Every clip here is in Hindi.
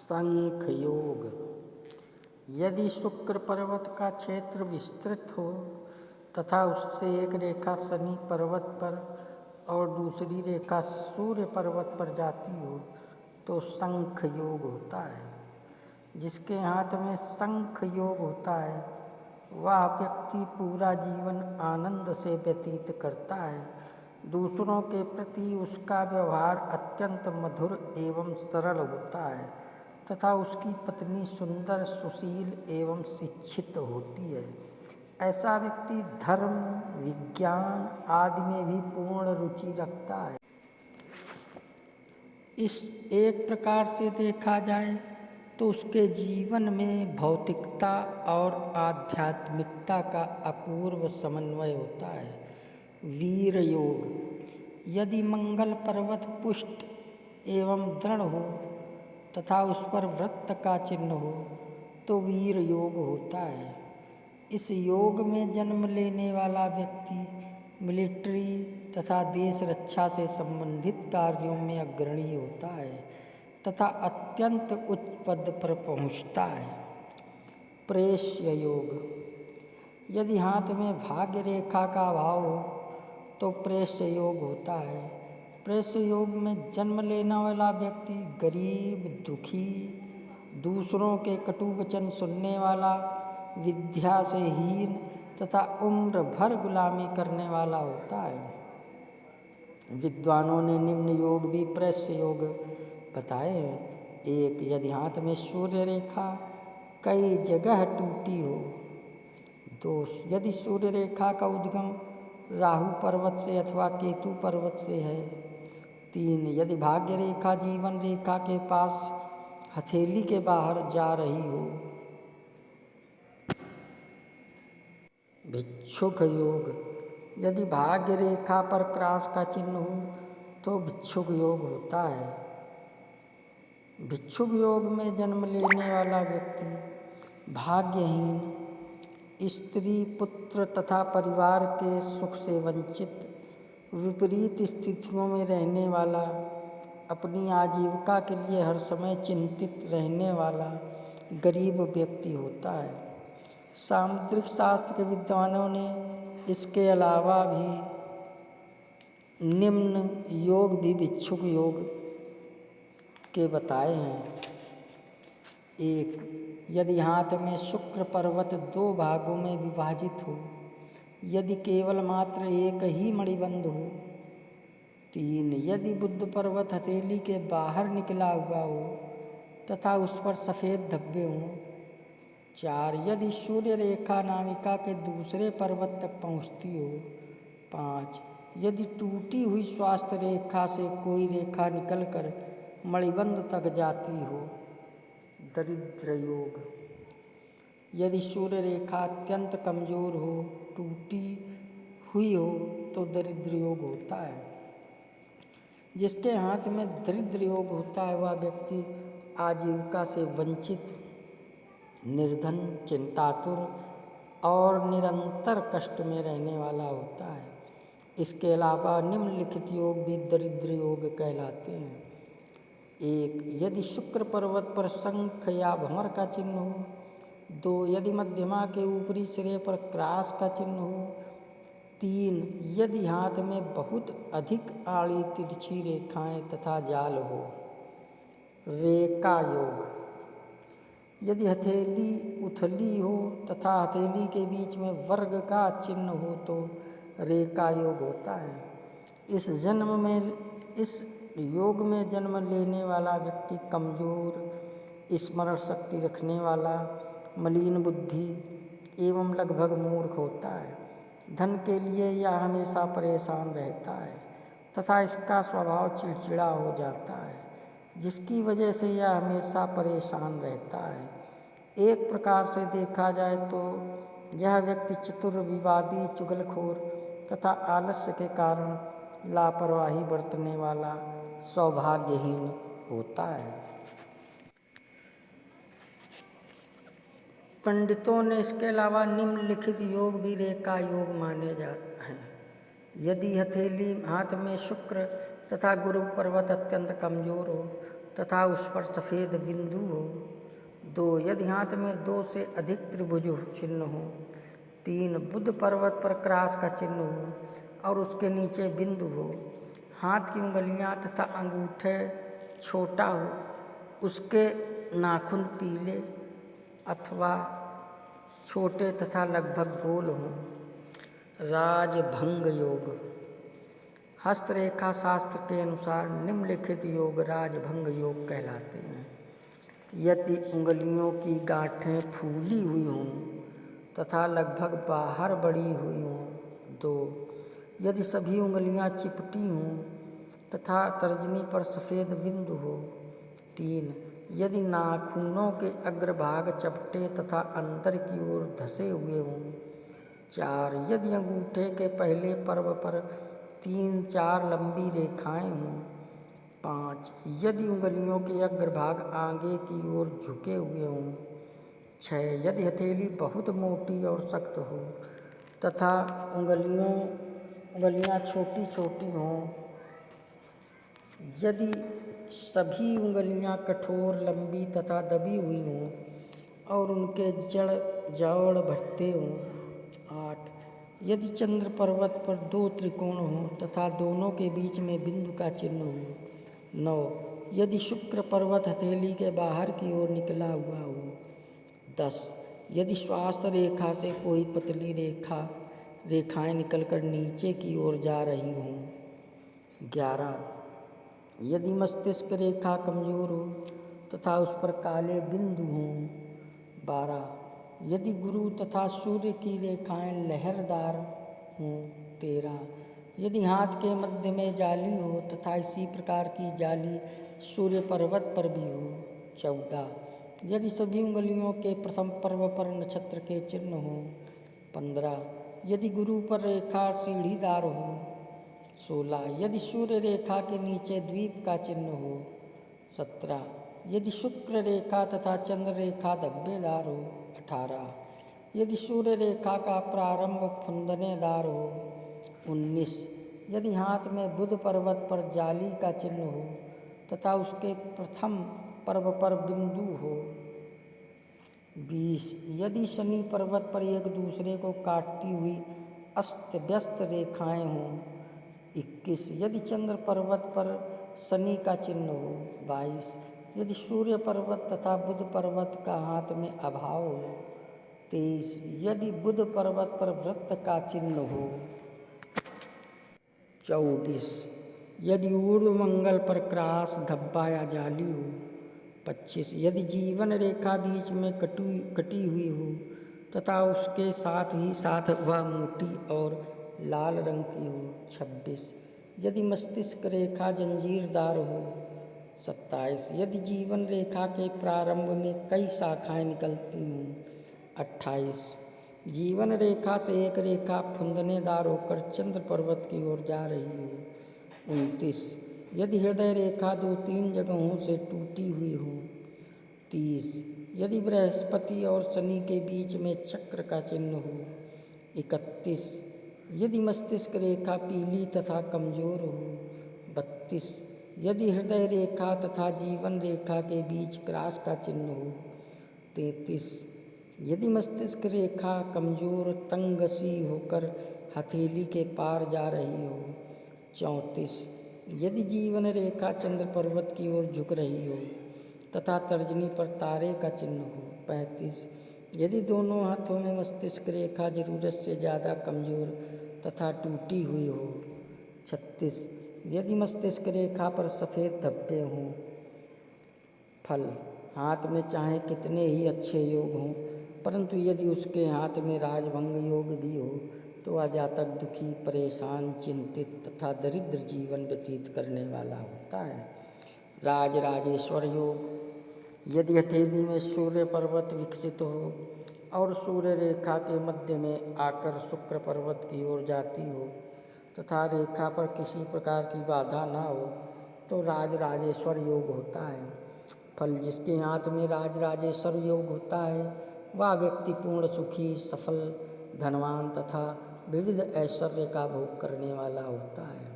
संख्य योग। यदि शुक्र पर्वत का क्षेत्र विस्तृत हो तथा उससे एक रेखा शनि पर्वत पर और दूसरी रेखा सूर्य पर्वत पर जाती हो तो संख्य योग होता है। जिसके हाथ में संख्य योग होता है वह व्यक्ति पूरा जीवन आनंद से व्यतीत करता है। दूसरों के प्रति उसका व्यवहार अत्यंत मधुर एवं सरल होता है तथा उसकी पत्नी सुंदर, सुशील एवं शिक्षित होती है। ऐसा व्यक्ति धर्म, विज्ञान आदि में भी पूर्ण रुचि रखता है। इस एक प्रकार से देखा जाए तो उसके जीवन में भौतिकता और आध्यात्मिकता का अपूर्व समन्वय होता है। वीर योग। यदि मंगल पर्वत पुष्ट एवं दृढ़ हो तथा उस पर वृत्त का चिन्ह हो तो वीर योग होता है। इस योग में जन्म लेने वाला व्यक्ति मिलिट्री तथा देश रक्षा से संबंधित कार्यों में अग्रणी होता है तथा अत्यंत उच्च पद पर पहुँचता है। प्रेष्य योग। यदि हाथ में भाग्य रेखा का अभाव हो तो प्रेष्य योग होता है। प्रेष्य योग में जन्म लेने वाला व्यक्ति गरीब, दुखी, दूसरों के कटु वचन सुनने वाला, विद्या से हीन तथा उम्र भर गुलामी करने वाला होता है। विद्वानों ने निम्न योग भी प्रेष्य योग बताए हैं। एक, यदि हाथ में सूर्य रेखा कई जगह टूटी हो। दो, यदि सूर्य रेखा का उद्गम राहु पर्वत से अथवा केतु पर्वत से है। तीन, यदि भाग्य रेखा जीवन रेखा के पास हथेली के बाहर जा रही हो। भिक्षुक योग। यदि भाग्य रेखा पर क्रॉस का चिन्ह हो तो भिक्षुक योग होता है। भिक्षुक योग में जन्म लेने वाला व्यक्ति भाग्यहीन, स्त्री, पुत्र तथा परिवार के सुख से वंचित, विपरीत स्थितियों में रहने वाला, अपनी आजीविका के लिए हर समय चिंतित रहने वाला गरीब व्यक्ति होता है। सामुद्रिक शास्त्र के विद्वानों ने इसके अलावा भी निम्न योग भी भिक्षुक योग के बताए हैं। एक, यदि हाथ में शुक्र पर्वत दो भागों में विभाजित हो, यदि केवल मात्र एक ही मणिबंध हो। तीन, यदि बुध पर्वत हथेली के बाहर निकला हुआ हो तथा उस पर सफ़ेद धब्बे हों। चार, यदि सूर्य रेखा नामिका के दूसरे पर्वत तक पहुँचती हो। पाँच, यदि टूटी हुई स्वास्थ्य रेखा से कोई रेखा निकलकर मणिबंध तक जाती हो। दरिद्र योग। यदि सूर्य रेखा अत्यंत कमज़ोर हो, टूटी हुई हो तो दरिद्र योग होता है। जिसके हाथ में दरिद्र योग होता है वह व्यक्ति आजीविका से वंचित, निर्धन, चिंतातुर और निरंतर कष्ट में रहने वाला होता है। इसके अलावा निम्नलिखित योग भी दरिद्र योग कहलाते हैं। एक, यदि शुक्र पर्वत पर शंख या भंवर का चिन्ह हो। दो, यदि मध्यमा के ऊपरी सिरे पर क्रॉस का चिन्ह हो। तीन, यदि हाथ में बहुत अधिक आड़ी तिरछी रेखाएं तथा जाल हो। रेखा योग। यदि हथेली उथली हो तथा हथेली के बीच में वर्ग का चिन्ह हो तो रेखा योग होता है। इस योग में जन्म लेने वाला व्यक्ति कमज़ोर, स्मरण शक्ति रखने वाला, मलिन बुद्धि एवं लगभग मूर्ख होता है। धन के लिए यह हमेशा परेशान रहता है तथा इसका स्वभाव चिड़चिड़ा हो जाता है, जिसकी वजह से यह हमेशा परेशान रहता है। एक प्रकार से देखा जाए तो यह व्यक्ति चतुर, विवादी, चुगलखोर तथा आलस्य के कारण लापरवाही बरतने वाला सौभाग्यहीन होता है। पंडितों ने इसके अलावा निम्नलिखित योग भी रेखा योग माने जाते हैं। यदि हथेली हाथ में शुक्र तथा गुरु पर्वत अत्यंत कमज़ोर हो तथा उस पर सफ़ेद बिंदु हो। 2 यदि हाथ में 2 से अधिक त्रिभुज चिन्ह हो। 3 बुध पर्वत पर क्रास का चिन्ह हो और उसके नीचे बिंदु हो। हाथ की उंगलियां तथा अंगूठे छोटा हो, उसके नाखून पीले अथवा छोटे तथा लगभग गोल हों। राजभंग योग। हस्तरेखा शास्त्र के अनुसार निम्नलिखित योग राजभंग योग कहलाते हैं। यदि उंगलियों की गांठें फूली हुई हों तथा लगभग बाहर बढ़ी हुई हों। 2 यदि सभी उंगलियां चिपटी हों तथा तर्जनी पर सफ़ेद बिंदु हो। 3 यदि नाखूनों के अग्रभाग चपटे तथा अंदर की ओर धसे हुए हों। 4 यदि अंगूठे के पहले पर्व पर 3-4 लंबी रेखाएं हों। 5 यदि उंगलियों के अग्रभाग आगे की ओर झुके हुए हों। 6 यदि हथेली बहुत मोटी और सख्त हो तथा उंगलियां छोटी छोटी हों। यदि सभी उंगलियां कठोर, लंबी तथा दबी हुई हों और उनके जोड़ भट्टे हों। 8 यदि चंद्र पर्वत पर 2 त्रिकोण हों तथा दोनों के बीच में बिंदु का चिन्ह हो। 9 यदि शुक्र पर्वत हथेली के बाहर की ओर निकला हुआ हो। 10 यदि स्वास्थ्य रेखा से कोई पतली रेखाएं निकलकर नीचे की ओर जा रही हों। 11 यदि मस्तिष्क रेखा कमजोर हो तथा उस पर काले बिंदु हों। 12 यदि गुरु तथा सूर्य की रेखाएं लहरदार हों। 13 यदि हाथ के मध्य में जाली हो तथा इसी प्रकार की जाली सूर्य पर्वत पर भी हो। 14 यदि सभी उंगलियों के प्रथम पर्व पर नक्षत्र के चिन्ह हों। 15 यदि गुरु पर रेखा सीढ़ीदार हो। 16 यदि सूर्य रेखा के नीचे द्वीप का चिन्ह हो। 17 यदि शुक्र रेखा तथा चंद्र रेखा धब्बेदार हो। 18 यदि सूर्य रेखा का प्रारंभ फुंदनेदार हो। 19 यदि हाथ में बुध पर्वत पर जाली का चिन्ह हो तथा उसके प्रथम पर्व पर बिंदु हो। 20 यदि शनि पर्वत पर एक दूसरे को काटती हुई अस्त व्यस्त रेखाएं हों। 21 यदि चंद्र पर्वत पर शनि का चिन्ह हो। 22 यदि सूर्य पर्वत तथा बुध पर्वत का हाथ में अभाव हो। 23 यदि बुध पर्वत पर वृत्त का चिन्ह हो। 24 यदि ऊर्ध्व मंगल पर क्रास, धब्बा या जाली हो। 25 यदि जीवन रेखा बीच में कटी हुई हो तथा उसके साथ ही साथ वह मोटी और लाल रंग की हो। 26 यदि मस्तिष्क रेखा जंजीरदार हो। 27 यदि जीवन रेखा के प्रारंभ में कई शाखाएं निकलती हों। 28 जीवन रेखा से एक रेखा फुंदनेदार होकर चंद्र पर्वत की ओर जा रही हो। 29 यदि हृदय रेखा 2-3 जगहों से टूटी हुई हो। 30 यदि बृहस्पति और शनि के बीच में चक्र का चिन्ह हो। 31 यदि मस्तिष्क रेखा पीली तथा कमजोर हो। 32 यदि हृदय रेखा तथा जीवन रेखा के बीच क्रास का चिन्ह हो। 33 यदि मस्तिष्क रेखा कमजोर, तंग सी होकर हथेली के पार जा रही हो। 34 यदि जीवन रेखा चंद्र पर्वत की ओर झुक रही हो तथा तर्जनी पर तारे का चिन्ह हो। 35 यदि दोनों हाथों में मस्तिष्क रेखा जरूरत से ज़्यादा कमजोर तथा टूटी हुई हो। 36 यदि मस्तिष्क रेखा पर सफ़ेद धब्बे हों। फल हाथ में चाहे कितने ही अच्छे योग हों, परंतु यदि उसके हाथ में राजभंग योग भी हो तो वह जातक दुखी, परेशान, चिंतित तथा दरिद्र जीवन व्यतीत करने वाला होता है। राजराजेश्वर योग यदि हथेली में सूर्य पर्वत विकसित हो और सूर्य रेखा के मध्य में आकर शुक्र पर्वत की ओर जाती हो तथा रेखा पर किसी प्रकार की बाधा न हो तो राजराजेश्वर योग होता है। फल जिसके हाथ में राजराजेश्वर योग होता है वह व्यक्ति पूर्ण सुखी, सफल, धनवान तथा विविध ऐश्वर्य का भोग करने वाला होता है।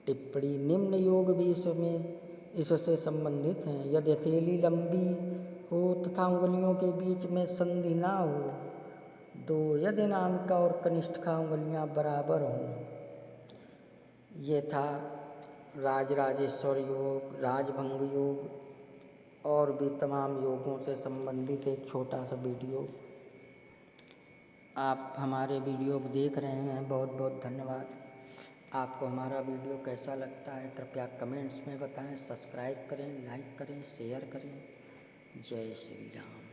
टिप्पणी निम्न योग विषय में इससे संबंधित हैं। यदि हथेली लंबी हो तथा उंगलियों के बीच में संधि ना हो, दो यदि अनामिका और कनिष्ठिका उंगलियां बराबर हों। ये था राजराजेश्वर योग, राजभंग योग और भी तमाम योगों से संबंधित एक छोटा सा वीडियो। आप हमारे वीडियो देख रहे हैं, बहुत बहुत धन्यवाद। आपको हमारा वीडियो कैसा लगता है कृपया कमेंट्स में बताएं। सब्सक्राइब करें, लाइक करें, शेयर करें। जय श्री राम।